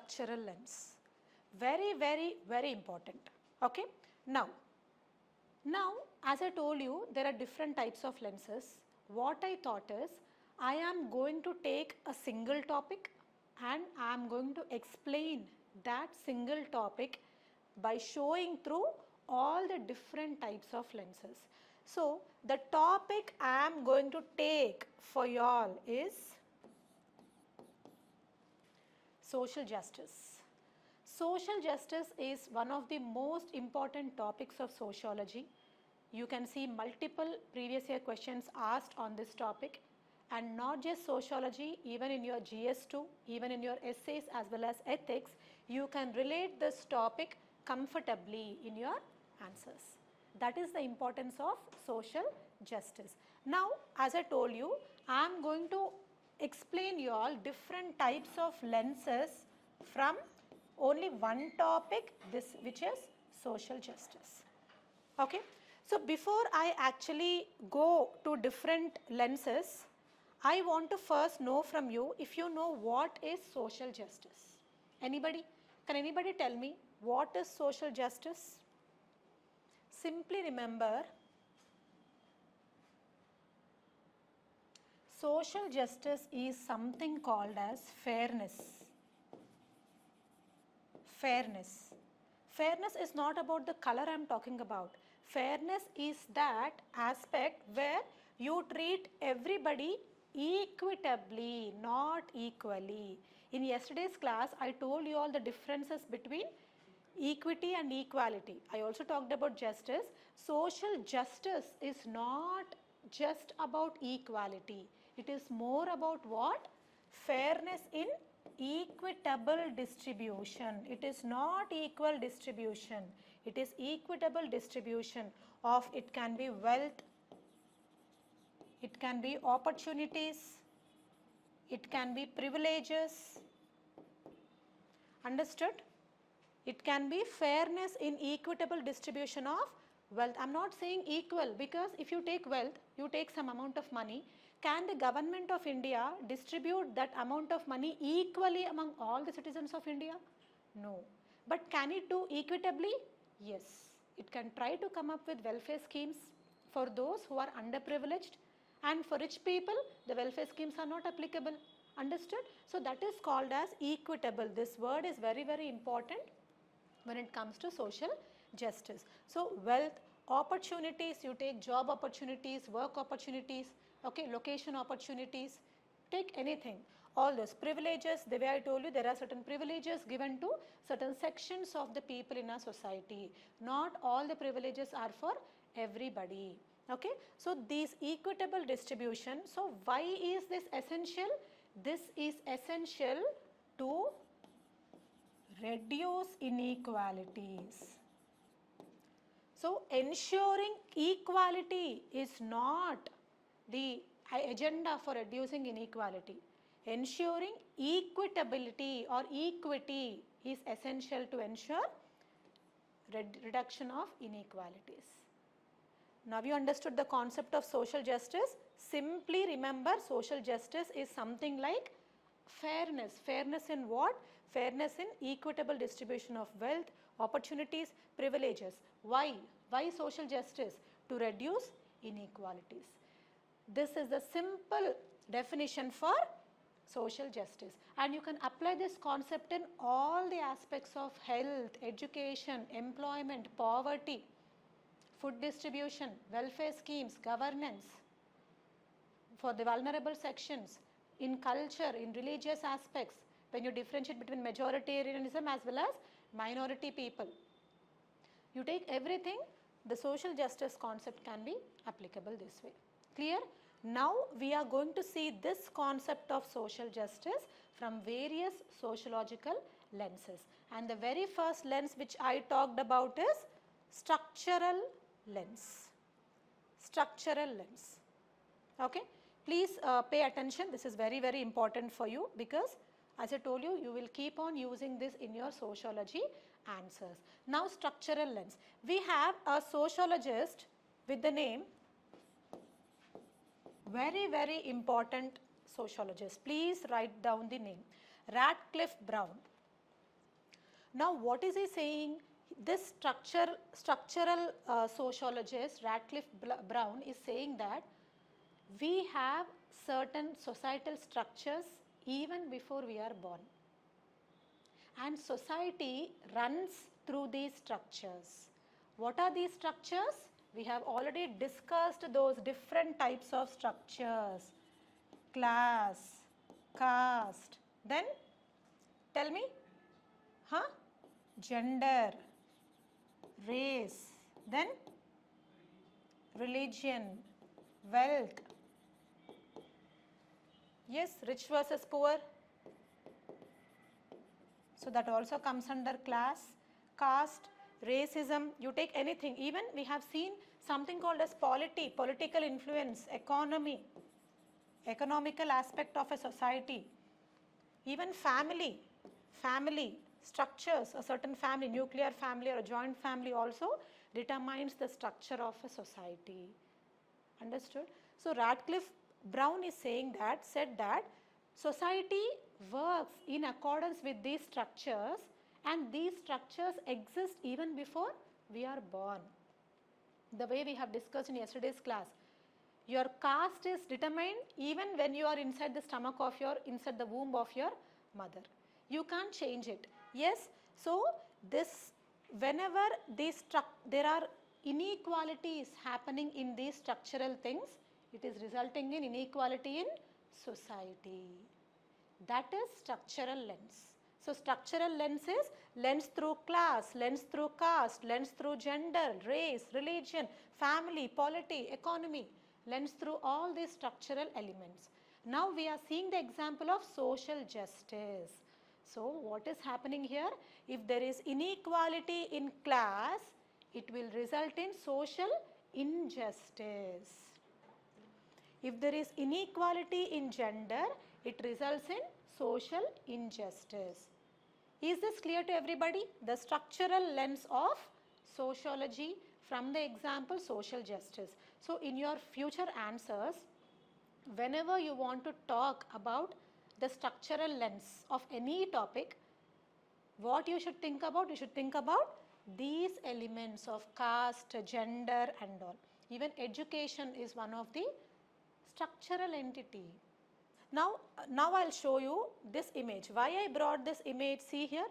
structural lens. Very, very, very important. Okay. Now as I told you, there are different types of lenses. What I thought is, I am going to take a single topic and I am going to explain that single topic by showing through all the different types of lenses. So the topic I am going to take for you all is social justice. Social justice is one of the most important topics of sociology. You can see multiple previous year questions asked on this topic, and not just sociology, even in your GS2, even in your essays as well as ethics, you can relate this topic comfortably in your answers. That is the importance of social justice. Now, as I told you, I am going to explain you all different types of lenses from only one topic, this which is social justice. Okay. So before I actually go to different lenses, I want to first know from you if you know what is social justice. Anybody? Can anybody tell me what is social justice? Simply remember, social justice is something called as fairness. Fairness. Fairness is not about the color I am talking about. Fairness is that aspect where you treat everybody equitably, not equally. In yesterday's class, I told you all the differences between equity and equality. I also talked about justice. Social justice is not just about equality. It is more about what? Fairness in equitable distribution. It is not equal distribution. It is equitable distribution of, it can be wealth, it can be opportunities, it can be privileges. Understood? It can be fairness in equitable distribution of wealth. I am not saying equal, because if you take wealth, you take some amount of money. Can the government of India distribute that amount of money equally among all the citizens of India? No. But can it do equitably? Yes. It can try to come up with welfare schemes for those who are underprivileged, and for rich people the welfare schemes are not applicable. Understood? So that is called as equitable. This word is very, very important when it comes to social justice. So wealth, opportunities, you take job opportunities, work opportunities, okay, location opportunities, take anything. All those privileges, the way I told you, there are certain privileges given to certain sections of the people in our society. Not all the privileges are for everybody. Okay. So these equitable distribution. So why is this essential? This is essential to reduce inequalities. So ensuring equality is not the agenda for reducing inequality. Ensuring equitability or equity is essential to ensure reduction of inequalities. Now you understood the concept of social justice. Simply remember, social justice is something like fairness. Fairness in what? Fairness in equitable distribution of wealth, opportunities, privileges. Why? Why social justice? To reduce inequalities. This is the simple definition for social justice, and you can apply this concept in all the aspects of health, education, employment, poverty, food distribution, welfare schemes, governance, for the vulnerable sections, in culture, in religious aspects, when you differentiate between majoritarianism as well as minority people. You take everything, the social justice concept can be applicable this way. Clear? Now we are going to see this concept of social justice from various sociological lenses. And the very first lens which I talked about is structural lens. Structural lens. Okay? Please pay attention. This is very, very important for you, because as I told you, you will keep on using this in your sociology answers. Now structural lens. We have a sociologist with the name, very, very important sociologist. Please write down the name. Radcliffe Brown. Now what is he saying? This structural sociologist Radcliffe Brown is saying that we have certain societal structures even before we are born, and society runs through these structures. What are these structures? We have already discussed those different types of structures: class, caste, then tell me, gender, race, then religion, wealth. Yes, rich versus poor. So that also comes under class, caste, racism. You take anything. Even we have seen something called as polity, political influence, economy, economical aspect of a society. Even family structures, a certain family, nuclear family or a joint family also determines the structure of a society. Understood? So Radcliffe Brown is said that society works in accordance with these structures, and these structures exist even before we are born. The way we have discussed in yesterday's class, your caste is determined even when you are inside the womb of your mother. You can't change it. Yes, so whenever there are inequalities happening in these structural things, it is resulting in inequality in society. That is structural lens. So structural lens is lens through class, lens through caste, lens through gender, race, religion, family, polity, economy, lens through all these structural elements. Now we are seeing the example of social justice. So what is happening here? If there is inequality in class, it will result in social injustice. If there is inequality in gender, it results in social injustice. Is this clear to everybody? The structural lens of sociology from the example social justice. So in your future answers, whenever you want to talk about the structural lens of any topic, what you should think about? You should think about these elements of caste, gender and all. Even education is one of the structural entity. Now I'll show you this image. Why I brought this image? See here,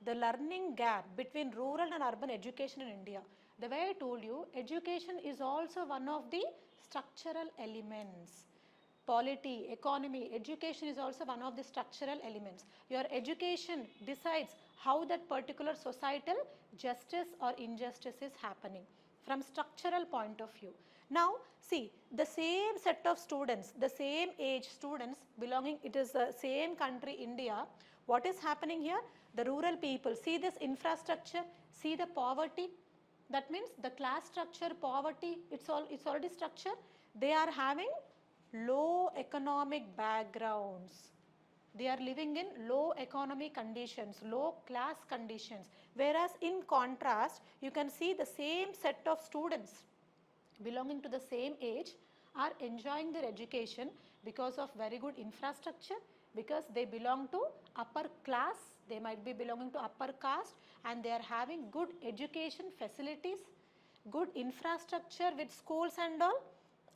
the learning gap between rural and urban education in India. The way I told you, education is also one of the structural elements. Polity, economy, education is also one of the structural elements. Your education decides how that particular societal justice or injustice is happening from structural point of view. Now see, the same set of students, the same age students belonging, it is the same country India. What is happening here? The rural people, see this infrastructure, see the poverty. That means the class structure, poverty, it's already structure. They are having low economic backgrounds. They are living in low economic conditions, low class conditions. Whereas in contrast, you can see the same set of students belonging to the same age are enjoying their education because of very good infrastructure, because they belong to upper class, they might be belonging to upper caste, and they are having good education facilities, good infrastructure with schools and all.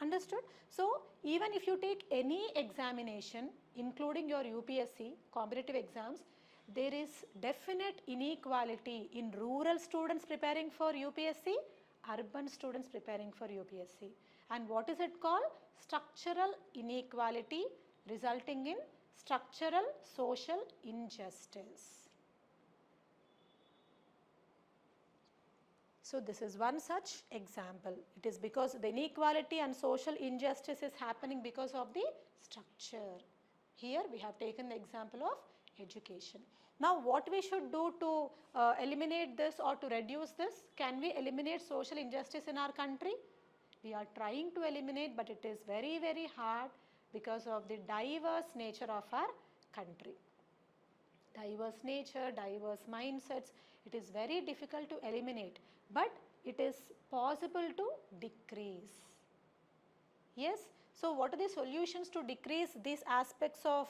Understood? So even if you take any examination, including your UPSC competitive exams, there is definite inequality in rural students preparing for UPSC, urban students preparing for UPSC. And what is it called? Structural inequality resulting in structural social injustice. So this is one such example. It is because the inequality and social injustice is happening because of the structure. Here we have taken the example of education. Now what we should do to eliminate this or to reduce this? Can we eliminate social injustice in our country? We are trying to eliminate, but it is very, very hard because of the diverse nature of our country. Diverse nature, diverse mindsets, it is very difficult to eliminate, but it is possible to decrease. Yes, so what are the solutions to decrease these aspects of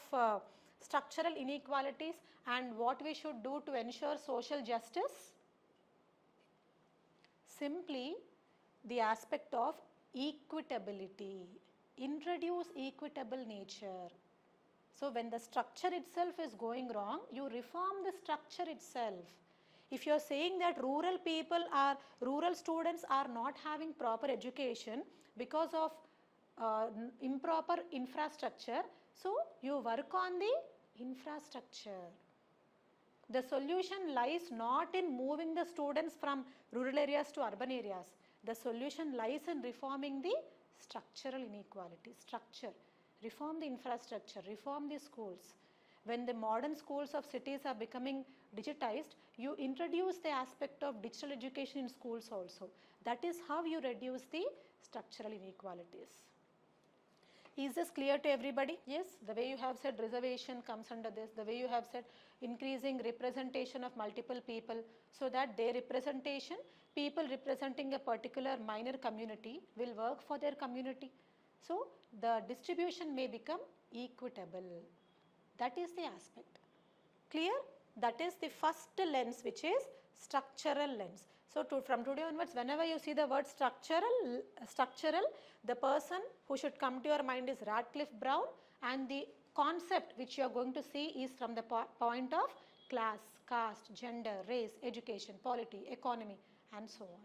structural inequalities and what we should do to ensure social justice? Simply the aspect of equitability. Introduce equitable nature. So when the structure itself is going wrong, you reform the structure itself. If you are saying that rural students are not having proper education because of improper infrastructure, so you work on the infrastructure. The solution lies not in moving the students from rural areas to urban areas. The solution lies in reforming the structural inequality. Reform the infrastructure, reform the schools. When the modern schools of cities are becoming digitized, you introduce the aspect of digital education in schools also. That is how you reduce the structural inequalities. Is this clear to everybody? Yes, the way you have said reservation comes under this, the way you have said increasing representation of multiple people so that their representation, people representing a particular minor community will work for their community. So the distribution may become equitable. That is the aspect. Clear? That is the first lens, which is structural lens. So from today onwards, whenever you see the word structural, the person who should come to your mind is Radcliffe Brown, and the concept which you are going to see is from the point of class, caste, gender, race, education, polity, economy, and so on.